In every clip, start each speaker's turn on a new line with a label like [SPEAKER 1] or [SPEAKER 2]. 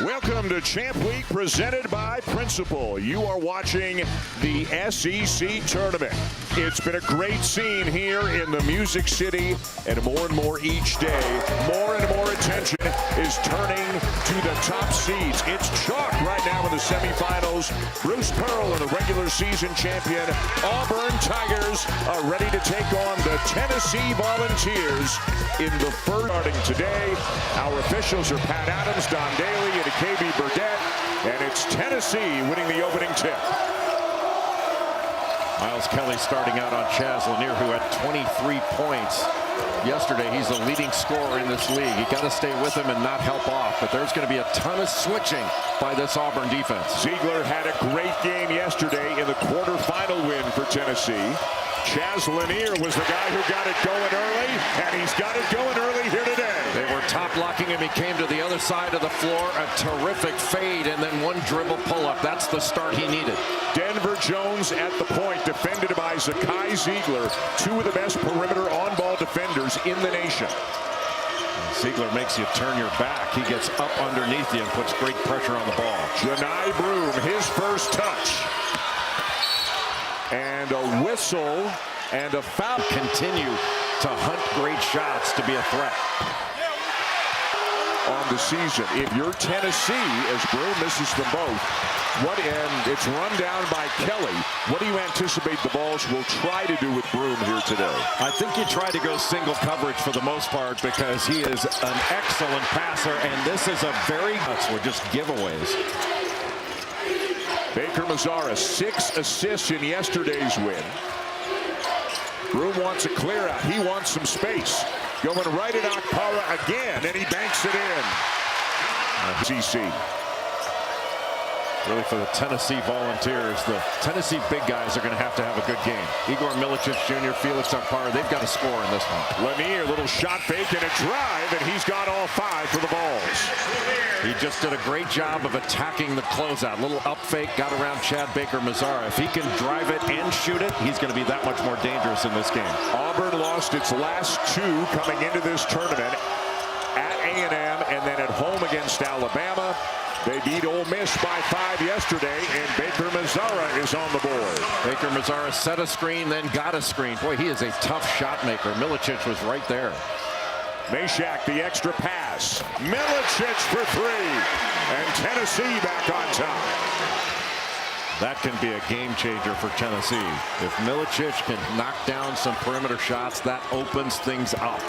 [SPEAKER 1] Welcome to Champ Week presented by Principal. You are watching the SEC tournament. It's been a great scene here in the Music City, and more each day. More and more attention is turning to the top seeds. It's chalk right now in the semifinals. Bruce Pearl and the regular season champion Auburn Tigers are ready to take on the Tennessee Volunteers in the first. Starting today, our officials are Pat Adams, Don Daly, and KB Burdett, and it's Tennessee winning the opening tip.
[SPEAKER 2] Miles Kelly starting out on Chaz Lanier, who had 23 points yesterday. He's the leading scorer in this league. You got to stay with him and not help off, but there's going to be a ton of switching by this Auburn defense.
[SPEAKER 1] Ziegler had a great game yesterday in the quarterfinal win for Tennessee. Chaz Lanier was the guy who got it going early, and he's got it going early here today.
[SPEAKER 2] They were top blocking him. He came to the other side of the floor. A terrific fade and then one dribble pull-up. That's the start he needed.
[SPEAKER 1] Denver Jones at the point, defended by Zakai Ziegler, two of the best perimeter on-ball defenders in the nation.
[SPEAKER 2] Ziegler makes you turn your back. He gets up underneath you and puts great pressure on the ball.
[SPEAKER 1] Janai Broom, his first touch. And a whistle and a foul.
[SPEAKER 2] Continue to hunt great shots to be a threat
[SPEAKER 1] on the season. If you're Tennessee, as Broom misses them both, it's run down by Kelly. What do you anticipate the Vols will try to do with Broom here today?
[SPEAKER 2] I think you try to go single coverage for the most part because he is an excellent passer, and this is a very were just giveaways.
[SPEAKER 1] Baker Mazzara, 6 assists in yesterday's win. Broom wants a clear out. He wants some space. Going right at Akpara again, and he banks it in. CC.
[SPEAKER 2] Really, for the Tennessee Volunteers, the Tennessee big guys are going to have a good game. Igor Milicic Jr., Felix Akpara, they've got to score in this one.
[SPEAKER 1] Lanier, little shot fake and a drive, and he's got all 5 for the Vols.
[SPEAKER 2] He just did a great job of attacking the closeout. Little up fake, got around Chad Baker Mazzara. If he can drive it and shoot it, he's going to be that much more dangerous in this game.
[SPEAKER 1] Auburn lost its last 2 coming into this tournament at A&M and then at home against Alabama. They beat Ole Miss by 5 yesterday, and Baker Mazzara is on the board.
[SPEAKER 2] Baker Mazzara set a screen, then got a screen. Boy, he is a tough shot maker. Milicic was right there.
[SPEAKER 1] Meshack, the extra pass. Milicic for 3. And Tennessee back on top.
[SPEAKER 2] That can be a game changer for Tennessee. If Milicic can knock down some perimeter shots, that opens things up.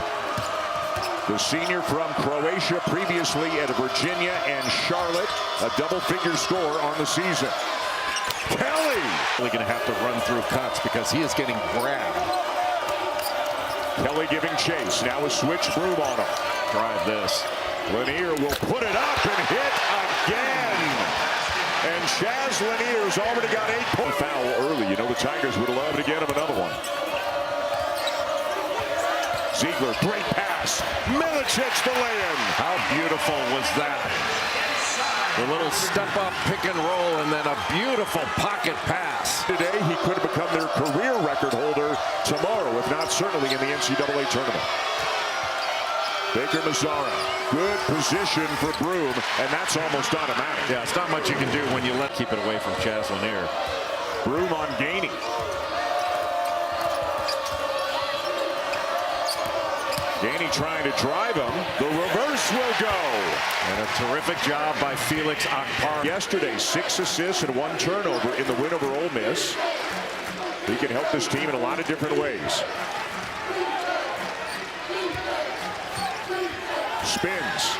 [SPEAKER 1] The senior from Croatia, previously at Virginia and Charlotte, a double-figure score on the season. Kelly!
[SPEAKER 2] Really going to have to run through cuts because he is getting grabbed.
[SPEAKER 1] Kelly giving chase. Now a switch Broom on him.
[SPEAKER 2] Drive this.
[SPEAKER 1] Lanier will put it up and hit again. And Chaz Lanier's already got 8 points. Foul early. You know the Tigers would love to get him another one. Ziegler, great pass. Milicic the lay-in.
[SPEAKER 2] How beautiful was that? The little step-up pick and roll and then a beautiful pocket pass.
[SPEAKER 1] Today he could have become their career record holder tomorrow, if not certainly in the NCAA tournament. Baker Mazzara, good position for Broom, and that's almost automatic.
[SPEAKER 2] Yeah, it's not much you can do when you keep it away from Chaz Lanier.
[SPEAKER 1] Broom on Gainey. Gainey trying to drive him. The reverse will go.
[SPEAKER 2] And a terrific job by Felix Akpara.
[SPEAKER 1] Yesterday, 6 assists and 1 turnover in the win over Ole Miss. He can help this team in a lot of different ways. Spins.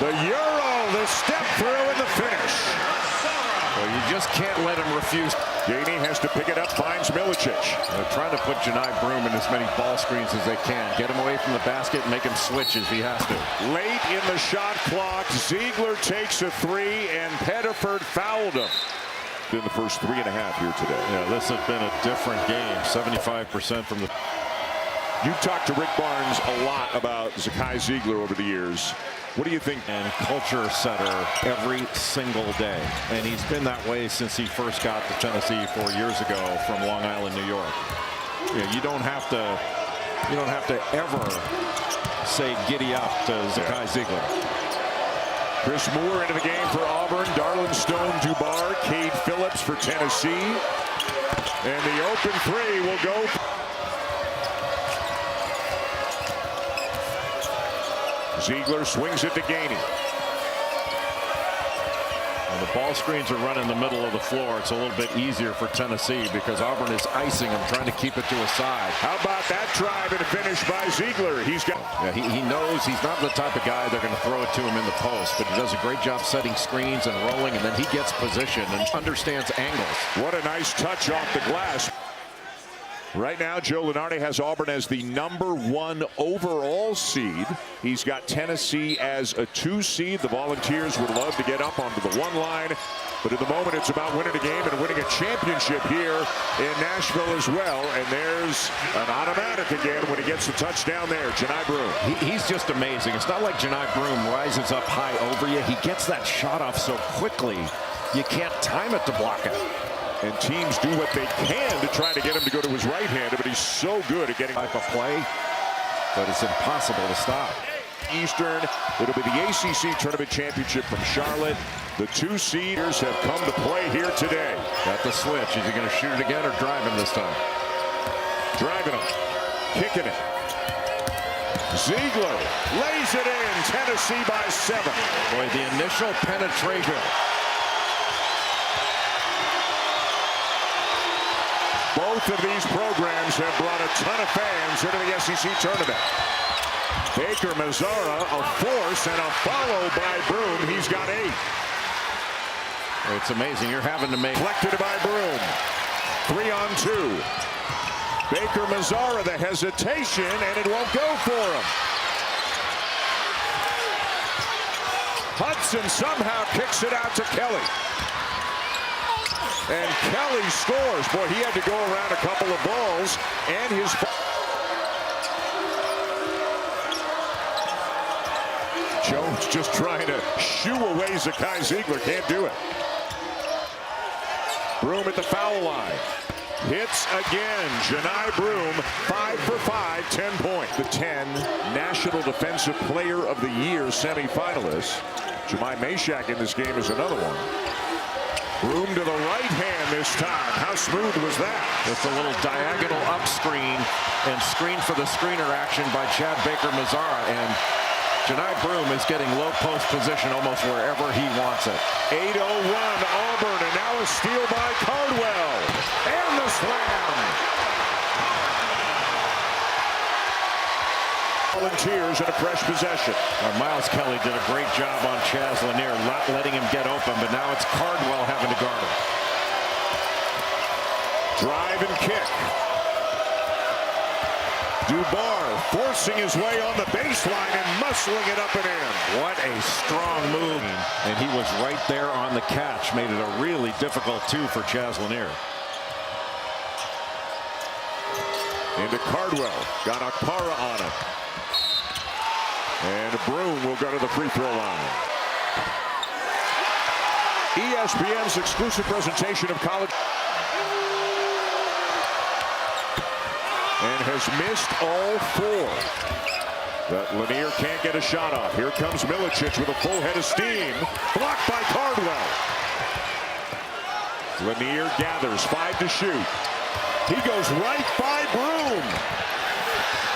[SPEAKER 1] The Euro, the step through and the finish.
[SPEAKER 2] Well, you just can't let him refuse.
[SPEAKER 1] Gainey has to pick it up, finds Milicic.
[SPEAKER 2] They're trying to put Janai Broom in as many ball screens as they can. Get him away from the basket and make him switch if he has to.
[SPEAKER 1] Late in the shot clock, Ziegler takes a 3, and Pettiford fouled him. In the first 3.5 here today.
[SPEAKER 2] Yeah, this has been a different game. 75% from the...
[SPEAKER 1] You talked to Rick Barnes a lot about Zakai Ziegler over the years. What do you think?
[SPEAKER 2] And culture setter every single day. And he's been that way since he first got to Tennessee 4 years ago from Long Island, New York. You don't have to ever say giddy up to Zakai Ziegler.
[SPEAKER 1] Chris Moore into the game for Auburn. Darlin Stone Dubar. Cade Phillips for Tennessee. And the open three will go. Ziegler swings it to Gainey.
[SPEAKER 2] When the ball screens are run in the middle of the floor, it's a little bit easier for Tennessee because Auburn is icing him, trying to keep it to his side.
[SPEAKER 1] How about that drive and a finish by Ziegler? He's got.
[SPEAKER 2] Yeah, he knows he's not the type of guy they're going to throw it to him in the post, but he does a great job setting screens and rolling, and then he gets position and understands angles.
[SPEAKER 1] What a nice touch off the glass. Right now, Joe Lunardi has Auburn as the #1 overall seed. He's got Tennessee as a 2 seed. The Volunteers would love to get up onto the 1 line. But at the moment, it's about winning a game and winning a championship here in Nashville as well. And there's an automatic again when he gets the touchdown there. Janai Broome.
[SPEAKER 2] He's just amazing. It's not like Janai Broome rises up high over you. He gets that shot off so quickly, you can't time it to block it.
[SPEAKER 1] And teams do what they can to try to get him to go to his right-hander, but he's so good at getting
[SPEAKER 2] type of play, but it's impossible to stop.
[SPEAKER 1] Eastern, it'll be the ACC Tournament Championship from Charlotte. The 2 seeders have come to play here today.
[SPEAKER 2] Got the switch. Is he going to shoot it again or drive him this time?
[SPEAKER 1] Driving him, kicking it. Ziegler lays it in. Tennessee by 7.
[SPEAKER 2] Boy, the initial penetration.
[SPEAKER 1] Both of these programs have brought a ton of fans into the SEC tournament. Baker Mazzara, a force, and a follow by Broome. He's got 8.
[SPEAKER 2] It's amazing. You're having to make.
[SPEAKER 1] Collected by Broome. 3 on 2. Baker Mazzara, the hesitation, and it won't go for him. Hudson somehow kicks it out to Kelly. And Kelly scores. Boy, he had to go around a couple of balls, and his. Jones just trying to shoo away Zakai Ziegler. Can't do it. Broome at the foul line. Hits again. Janai Broome, 5 for 5, 10 points. The 10 National Defensive Player of the Year semifinalists. Jemai Meshack in this game is another one. Broome to the right hand this time. How smooth was that?
[SPEAKER 2] Just a little diagonal up screen and screen for the screener action by Chad Baker Mazzara. And Janai Broome is getting low post position almost wherever he wants it.
[SPEAKER 1] 8-0 run Auburn, and now a steal by Cardwell. And the slam. Volunteers in a fresh possession.
[SPEAKER 2] Miles Kelly did a great job on Chaz Lanier, not letting him get open, but now it's Cardwell having to guard him.
[SPEAKER 1] Drive and kick. Dubar forcing his way on the baseline and muscling it up and in.
[SPEAKER 2] What a strong move. And he was right there on the catch. Made it a really difficult 2 for Chaz Lanier.
[SPEAKER 1] Into Cardwell. Got Akpara on it. And Broome will go to the free throw line. ESPN's exclusive presentation of college. And has missed all 4. But Lanier can't get a shot off. Here comes Milicic with a full head of steam. Blocked by Cardwell. Lanier gathers, 5 to shoot. He goes right by Broome.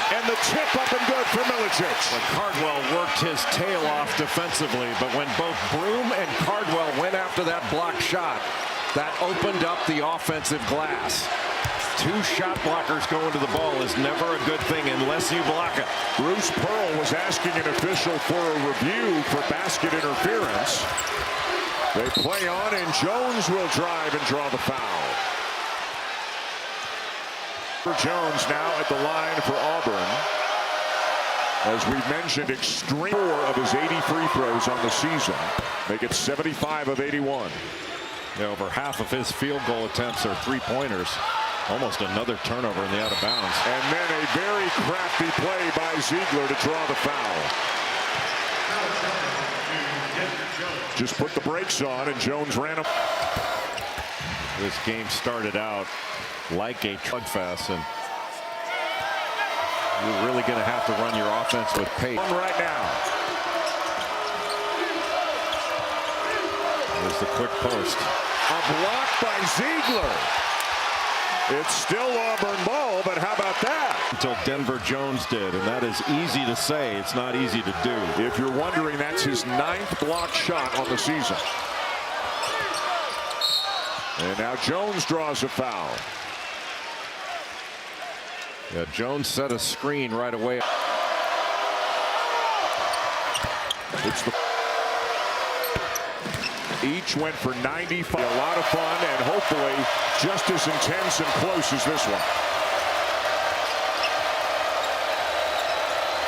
[SPEAKER 1] And the tip up and good for Milicic.
[SPEAKER 2] Well, Cardwell worked his tail off defensively, but when both Broome and Cardwell went after that block shot, that opened up the offensive glass. 2 shot blockers going to the ball is never a good thing unless you block it.
[SPEAKER 1] Bruce Pearl was asking an official for a review for basket interference. They play on, and Jones will drive and draw the foul. Jones now at the line for Auburn. As we mentioned, extreme 4 of his 80 free throws on the season. Make it 75 of 81.
[SPEAKER 2] Yeah, over half of his field goal attempts are 3-pointers. Almost another turnover in the out of bounds.
[SPEAKER 1] And then a very crafty play by Ziegler to draw the foul. Just put the brakes on, and Jones ran him.
[SPEAKER 2] This game started out like a slugfest, and you're really going to have to run your offense with pace.
[SPEAKER 1] Right now.
[SPEAKER 2] is the quick post.
[SPEAKER 1] A block by Ziegler. It's still Auburn ball, but how about that?
[SPEAKER 2] Until Denver Jones did, and that is easy to say. It's not easy to do.
[SPEAKER 1] If you're wondering, that's his 9th block shot on the season. And now Jones draws a foul.
[SPEAKER 2] Yeah, Jones set a screen right away.
[SPEAKER 1] It's the each went for 95. A lot of fun and hopefully just as intense and close as this one.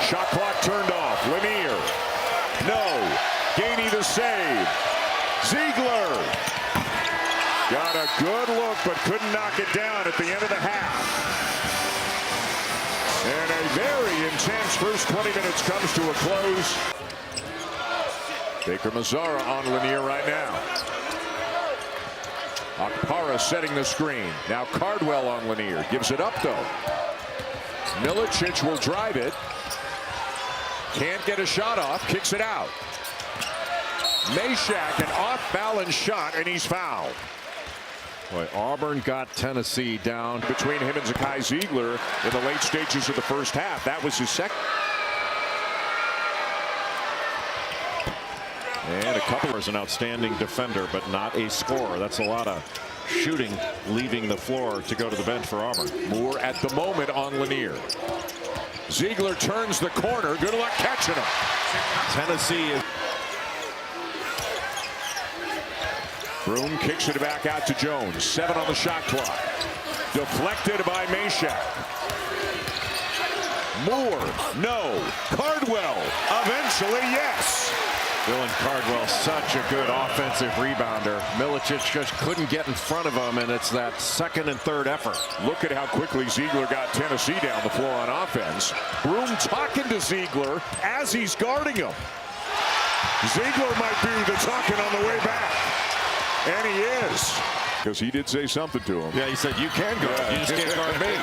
[SPEAKER 1] Shot clock turned off. Lanier. No. Gainey the save. Ziegler. Got a good look but couldn't knock it down at the end of the half. And a very intense first 20 minutes comes to a close. Baker Mazzara on Lanier right now. Akpara setting the screen. Now Cardwell on Lanier. Gives it up though. Milicic will drive it. Can't get a shot off. Kicks it out. Meshack an off-balance shot and he's fouled.
[SPEAKER 2] Boy, Auburn got Tennessee down.
[SPEAKER 1] Between him and Zakai Ziegler in the late stages of the first half. That was his second.
[SPEAKER 2] And a couple is an outstanding defender, but not a scorer. That's a lot of shooting leaving the floor to go to the bench for Auburn.
[SPEAKER 1] Moore at the moment on Lanier. Ziegler turns the corner. Good luck catching him.
[SPEAKER 2] Tennessee is.
[SPEAKER 1] Broom kicks it back out to Jones. 7 on the shot clock. Deflected by Meshack. Moore, no. Cardwell, eventually, yes.
[SPEAKER 2] Dylan Cardwell, such a good offensive rebounder. Milicic just couldn't get in front of him, and it's that second and third effort.
[SPEAKER 1] Look at how quickly Ziegler got Tennessee down the floor on offense. Broom talking to Ziegler as he's guarding him. Ziegler might do the talking on the way back. And he is. Because he did say something to him.
[SPEAKER 2] Yeah, he said, you can guard. Yeah. You just can't guard me.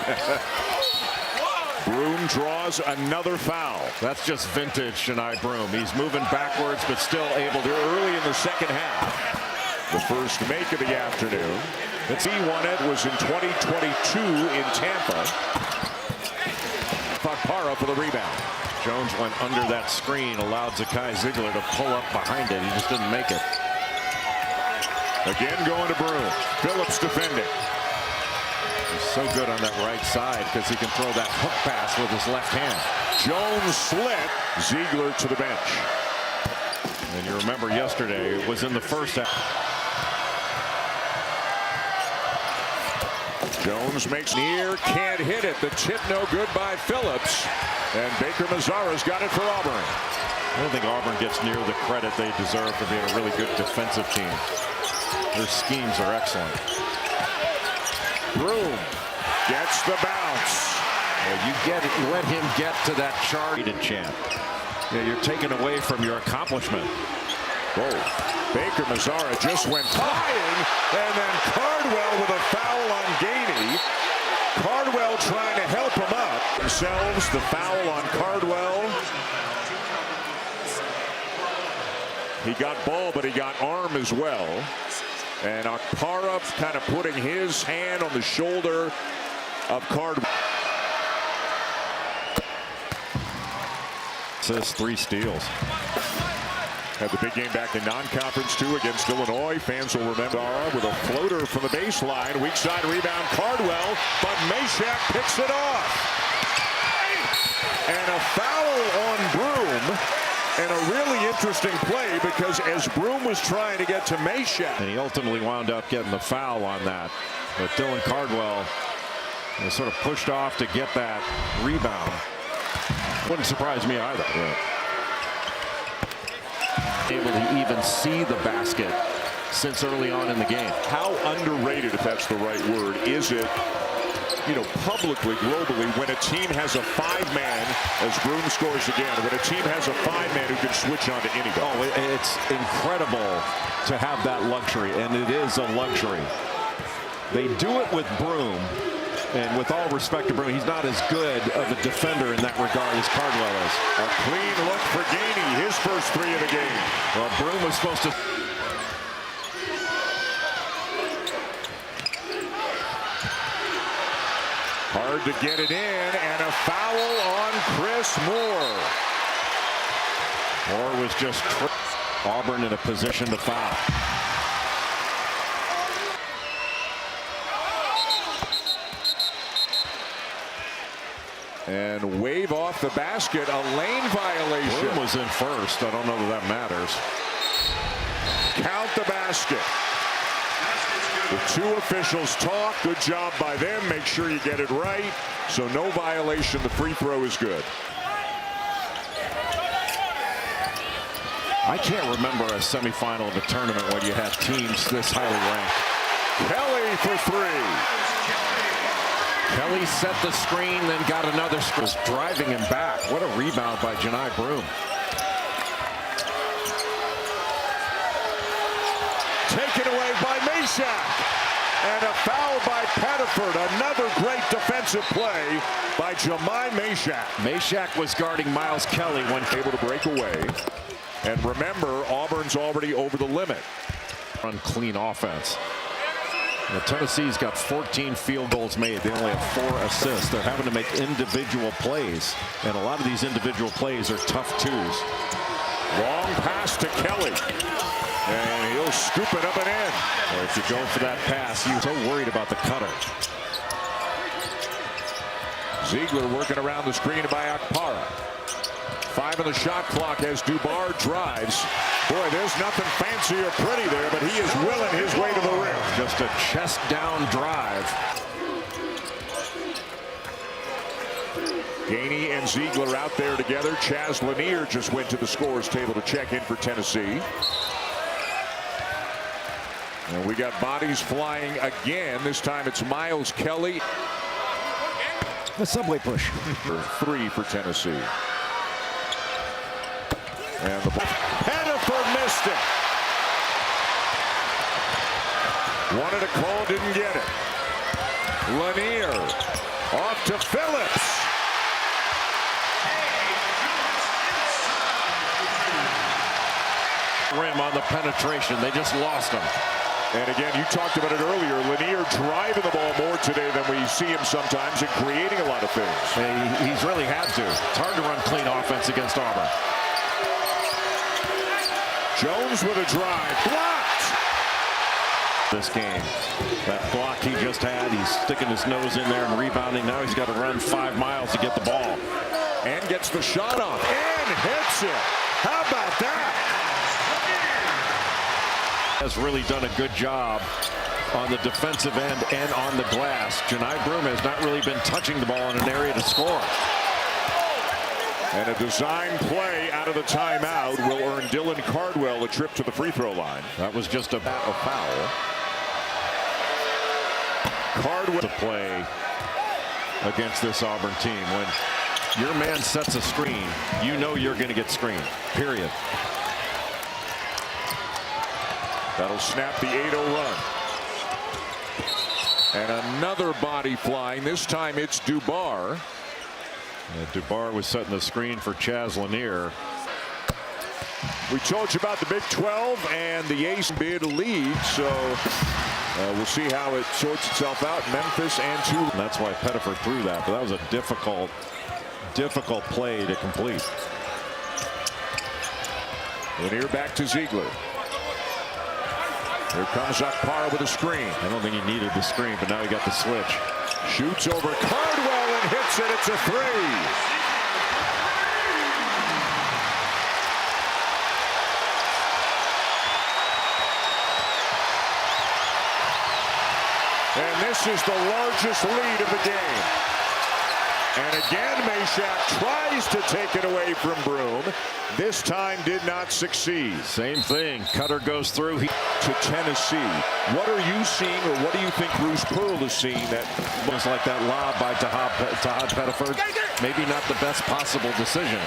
[SPEAKER 1] Broom draws another foul.
[SPEAKER 2] That's just vintage Shani Broom. He's moving backwards, but still able to.
[SPEAKER 1] Early in the second half. The first make of the afternoon. The T1 it was in 2022 in Tampa. Fakpara for the rebound.
[SPEAKER 2] Jones went under that screen, allowed Zakai Ziegler to pull up behind it. He just didn't make it.
[SPEAKER 1] Again going to Broom. Phillips defending.
[SPEAKER 2] He's so good on that right side because he can throw that hook pass with his left hand.
[SPEAKER 1] Jones slid. Ziegler to the bench.
[SPEAKER 2] And you remember yesterday, it was in the first half.
[SPEAKER 1] Jones makes near, can't hit it. The tip no good by Phillips. And Baker Mazzara's got it for Auburn.
[SPEAKER 2] I don't think Auburn gets near the credit they deserve for being a really good defensive team. Their schemes are excellent.
[SPEAKER 1] Broom gets the bounce.
[SPEAKER 2] You let him get to that charted champ. Yeah, you're taken away from your accomplishment.
[SPEAKER 1] Whoa. Baker Mazzara just went flying, and then Cardwell with a foul on Gainey. Cardwell trying to help him up. Themselves the foul on Cardwell. He got ball, but he got arm as well. And Akpara kind of putting his hand on the shoulder of Cardwell.
[SPEAKER 2] Says 3 steals.
[SPEAKER 1] Had the big game back in non-conference too against Illinois. Fans will remember with a floater from the baseline. Weak side rebound Cardwell, but Meshack picks it off. And a foul on Broom. And a really interesting play because as Broom was trying to get to Meshack.
[SPEAKER 2] And he ultimately wound up getting the foul on that. But Dylan Cardwell was sort of pushed off to get that rebound. Wouldn't surprise me either. Yeah. Able to even see the basket since early on in the game.
[SPEAKER 1] How underrated, if that's the right word, is it, you know, publicly, globally, when a team has a 5-man, as Broom scores again, when a team has a 5-man who can switch on to anybody.
[SPEAKER 2] Oh, it's incredible to have that luxury, and it is a luxury. They do it with Broom, and with all respect to Broom, he's not as good of a defender in that regard as Cardwell is.
[SPEAKER 1] A clean look for Gainey, his first 3 of the game.
[SPEAKER 2] Well, Broom was supposed to.
[SPEAKER 1] Hard to get it in, and a foul on Chris Moore.
[SPEAKER 2] Moore was just Auburn in a position to foul.
[SPEAKER 1] And wave off the basket, a lane violation.
[SPEAKER 2] Bloom was in first. I don't know that that matters.
[SPEAKER 1] Count the basket. The two officials talk. Good job by them. Make sure you get it right. So no violation. The free throw is good.
[SPEAKER 2] I can't remember a semifinal of a tournament when you had teams this highly ranked.
[SPEAKER 1] Kelly for three.
[SPEAKER 2] Kelly set the screen, then got another screen. Was driving him back. What a rebound by Janai Broom.
[SPEAKER 1] Taken away by Meshack. And a foul by Pettiford. Another great defensive play by Jamai Meshack.
[SPEAKER 2] Meshack was guarding Miles Kelly when
[SPEAKER 1] able to break away. And remember, Auburn's already over the limit.
[SPEAKER 2] Unclean offense. Now, Tennessee's got 14 field goals made. They only have 4 assists. They're having to make individual plays. And a lot of these individual plays are tough twos.
[SPEAKER 1] Long pass to Kelly. And he'll scoop it up and in.
[SPEAKER 2] Or if you go for that pass, you're so worried about the cutter.
[SPEAKER 1] Ziegler working around the screen by Akpara. 5 on the shot clock as Dubar drives. Boy, there's nothing fancy or pretty there, but he is willing his way to the rim.
[SPEAKER 2] Just a chest down drive.
[SPEAKER 1] Gainey and Ziegler out there together. Chaz Lanier just went to the scorer's table to check in for Tennessee. And we got bodies flying again. This time it's Miles Kelly.
[SPEAKER 3] The subway push.
[SPEAKER 1] For 3 for Tennessee. And the Pettiford missed it. Wanted a call, didn't get it. Lanier off to Phillips.
[SPEAKER 2] Rim on the penetration. They just lost him.
[SPEAKER 1] And again, you talked about it earlier. Lanier driving the ball more today than we see him sometimes and creating a lot of things.
[SPEAKER 2] He's really had to. It's hard to run clean offense against Auburn.
[SPEAKER 1] Jones with a drive. Blocked.
[SPEAKER 2] This game. That block he just had, he's sticking his nose in there and rebounding. Now he's got to run 5 miles to get the ball.
[SPEAKER 1] And gets the shot off. And hits it. How about that?
[SPEAKER 2] Has really done a good job on the defensive end and on the glass. Janai Broom has not really been touching the ball in an area to score.
[SPEAKER 1] And a design play out of the timeout will earn Dylan Cardwell a trip to the free throw line.
[SPEAKER 2] That was just a foul.
[SPEAKER 1] Cardwell
[SPEAKER 2] to play against this Auburn team. When your man sets a screen, you know you're going to get screened, period.
[SPEAKER 1] That'll snap the 8-0 run. And another body flying. This time it's Dubar.
[SPEAKER 2] Dubar was setting the screen for Chaz Lanier.
[SPEAKER 1] We told you about the Big 12 and the Ace bid lead, so we'll see how it sorts itself out. Memphis and Tulane.
[SPEAKER 2] And that's why Pettiford threw that, but that was a difficult play to complete.
[SPEAKER 1] Lanier back to Ziegler. Here comes Akpara with a screen.
[SPEAKER 2] I don't think he needed the screen, but now he got the switch.
[SPEAKER 1] Shoots over Cardwell and hits it. It's a 3. And this is the largest lead of the game. And again, Meshack tries to take it away from Broom. This time did not succeed.
[SPEAKER 2] Same thing. Cutter goes through.
[SPEAKER 1] To Tennessee. What are you seeing, or what do you think Bruce Pearl is seeing that
[SPEAKER 2] looks like that lob by Tahad Pettiford? Maybe not the best possible decision.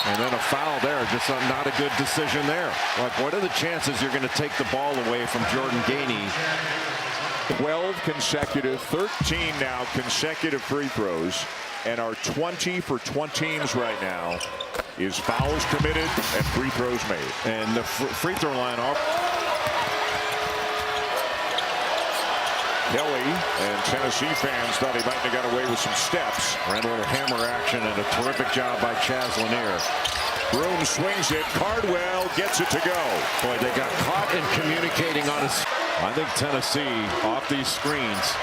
[SPEAKER 2] And then a foul there. Just not a good decision there. Like, what are the chances you're going to take the ball away from Jordan Gainey?
[SPEAKER 1] 12 consecutive, 13 now consecutive free throws, and our 20 for 20 teams right now is fouls committed and free throws made.
[SPEAKER 2] And the free throw line off.
[SPEAKER 1] Kelly and Tennessee fans thought he might have got away with some steps.
[SPEAKER 2] Ran a little hammer action and a terrific job by Chaz Lanier.
[SPEAKER 1] Broom swings it. Cardwell gets it to go.
[SPEAKER 2] Boy, they got caught in communicating on his. I think Tennessee off these screens,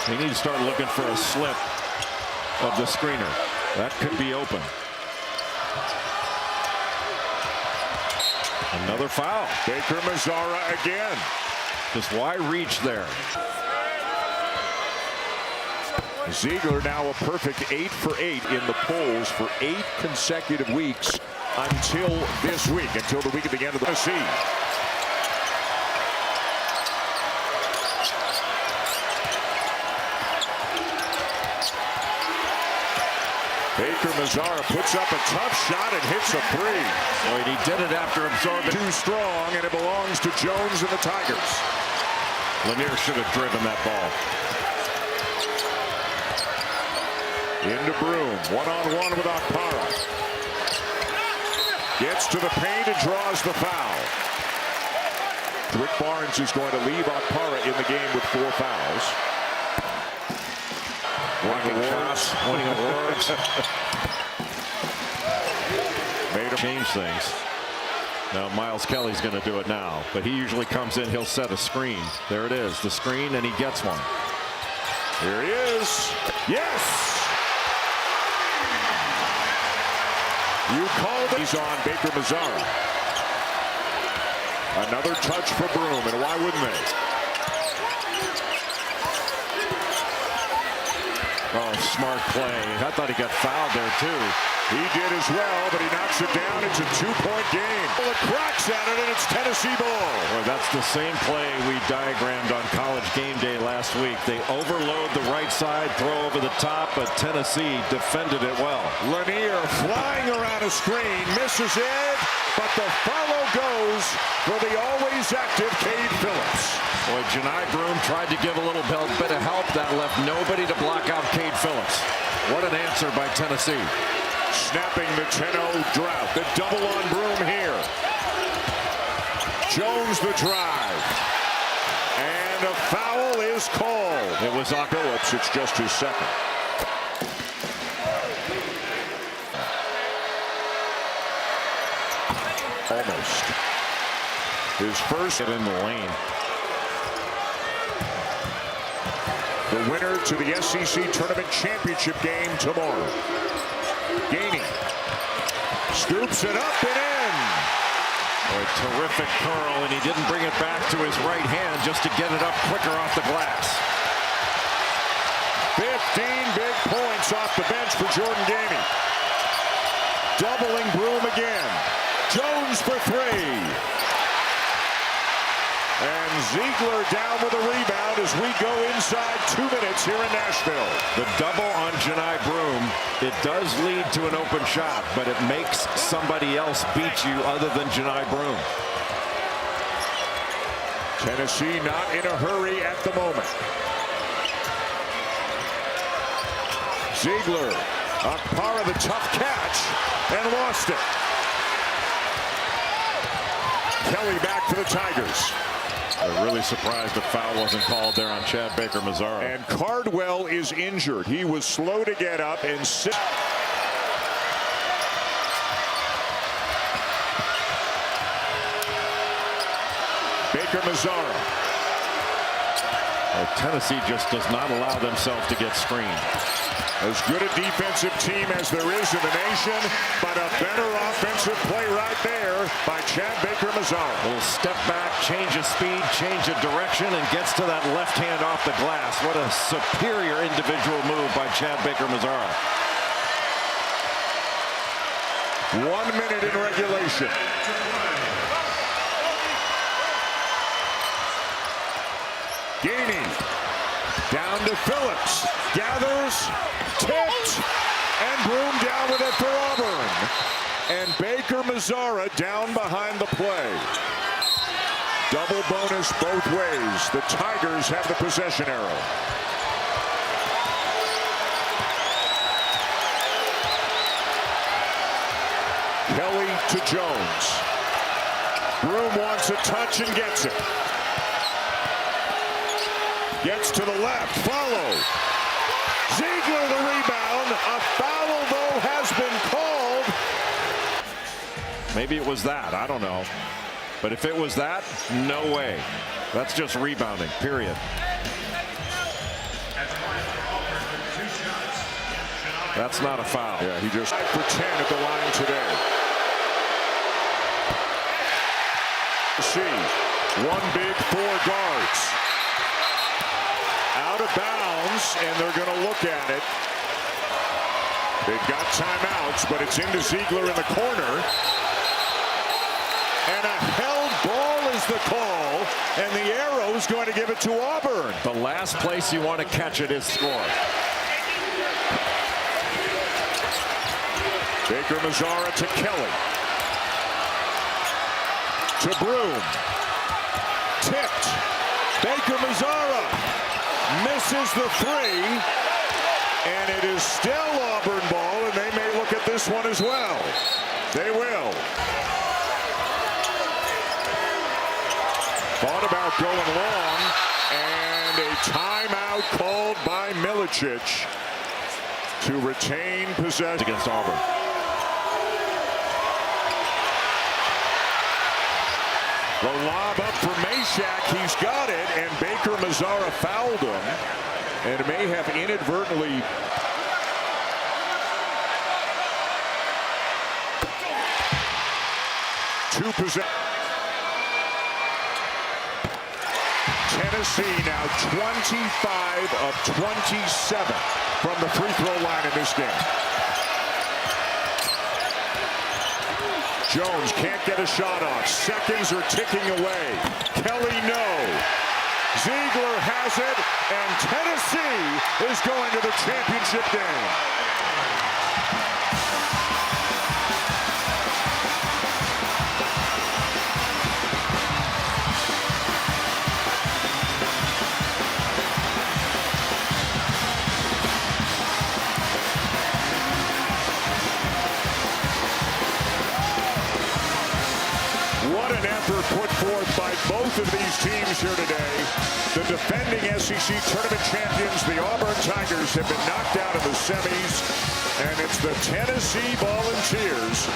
[SPEAKER 2] they need to start looking for a slip of the screener. That could be open. Another foul.
[SPEAKER 1] Baker Mazzara again.
[SPEAKER 2] Just why reach there?
[SPEAKER 1] Ziegler now a perfect 8 for 8 in the polls for 8 consecutive weeks until this week, until the week at the end of the Tennessee. Baker Mazzara puts up a tough shot and hits a three.
[SPEAKER 2] Boy, he did it after absorbing.
[SPEAKER 1] Too strong, and it belongs to Jones and the Tigers.
[SPEAKER 2] Lanier should have driven that ball.
[SPEAKER 1] Into Broom, one-on-one with Okpara. Gets to the paint and draws the foul. Rick Barnes is going to leave Okpara in the game with 4 fouls.
[SPEAKER 2] Winning awards.
[SPEAKER 1] Made him
[SPEAKER 2] change things. Now Miles Kelly's going to do it now, but he usually comes in, he'll set a screen. There it is, the screen, and he gets one.
[SPEAKER 1] Here he is. Yes! You called it. He's on Baker Mazzara. Another touch for Broom, and why wouldn't they?
[SPEAKER 2] Oh, smart play. I thought he got fouled there, too.
[SPEAKER 1] He did as well, but he knocks it down. It's a 2-point game. Well, it cracks at it, and it's Tennessee ball.
[SPEAKER 2] Boy, that's the same play we diagrammed on College Game Day last week. They overload the right side, throw over the top, but Tennessee defended it well.
[SPEAKER 1] Lanier flying around a screen, misses it, but the follow goes for the always active Cade Phillips.
[SPEAKER 2] Boy, Janai Broom tried to give a little bit of help. That left nobody to block out Cade Phillips. What an answer by Tennessee.
[SPEAKER 1] Snapping the 10-0 drought. The double on Broom here. Jones the drive. And a foul is called.
[SPEAKER 2] It was
[SPEAKER 1] Phillips. It's just his second. Almost. His first
[SPEAKER 2] in the lane.
[SPEAKER 1] The winner to the SEC Tournament Championship game tomorrow. Gainey scoops it up and in.
[SPEAKER 2] A terrific curl, and he didn't bring it back to his right hand just to get it up quicker off the glass.
[SPEAKER 1] 15 big points off the bench for Jordan Gainey. Doubling Broom again. Jones for 3. And Ziegler down with a rebound as we go inside 2 minutes here in Nashville.
[SPEAKER 2] The double on Janai Broom, it does lead to an open shot, but it makes somebody else beat you other than Janai Broom.
[SPEAKER 1] Tennessee not in a hurry at the moment. Ziegler, Okpara the tough catch, and lost it. Kelly back for the Tigers.
[SPEAKER 2] They're really surprised the foul wasn't called there on Chad Baker Mazzara.
[SPEAKER 1] And Cardwell is injured. He was slow to get up and sit. Baker Mazzara.
[SPEAKER 2] Tennessee just does not allow themselves to get screened.
[SPEAKER 1] As good a defensive team as there is in the nation, but a better offensive play right there by Chad Baker Mazzara.
[SPEAKER 2] A little step back, change of speed, change of direction, and gets to that left hand off the glass. What a superior individual move by Chad Baker Mazzara.
[SPEAKER 1] 1 minute in regulation. Gainey down to Phillips, gathers, tipped, and Broom down with it for Auburn. And Baker Mazzara down behind the play. Double bonus both ways. The Tigers have the possession arrow. Kelly to Jones. Broom wants a touch and gets it. Gets to the left. Follow. Ziegler the rebound. A foul, though, has been called.
[SPEAKER 2] Maybe it was that. I don't know. But if it was that, no way. That's just rebounding, period. That's not a foul.
[SPEAKER 1] Yeah, he just 5 for 10 at the line today. See, one big 4 guards. Out of bounds, and they're going to look at it. They've got timeouts, but it's into Ziegler in the corner. And a held ball is the call, and the arrow's going to give it to Auburn.
[SPEAKER 2] The last place you want to catch it is score.
[SPEAKER 1] Baker Mazzara to Kelly. To Broom. Tipped. Baker Mazzara misses the 3. And it is still Auburn ball, and they may look at this one as well. They will. Thought about going long, and a timeout called by Milicic to retain possession
[SPEAKER 2] Against Auburn.
[SPEAKER 1] The lob up for Meshack. He's got it, and Baker Mazzara fouled him, and may have inadvertently. Two possessions. Tennessee now 25 of 27 from the free throw line in this game. Jones can't get a shot off. Seconds are ticking away. Kelly, no. Ziegler has it, and Tennessee is going to the championship game. What an effort put forth by both of these teams here today. The defending SEC tournament champions, the Auburn Tigers, have been knocked out of the semis, and it's the Tennessee Volunteers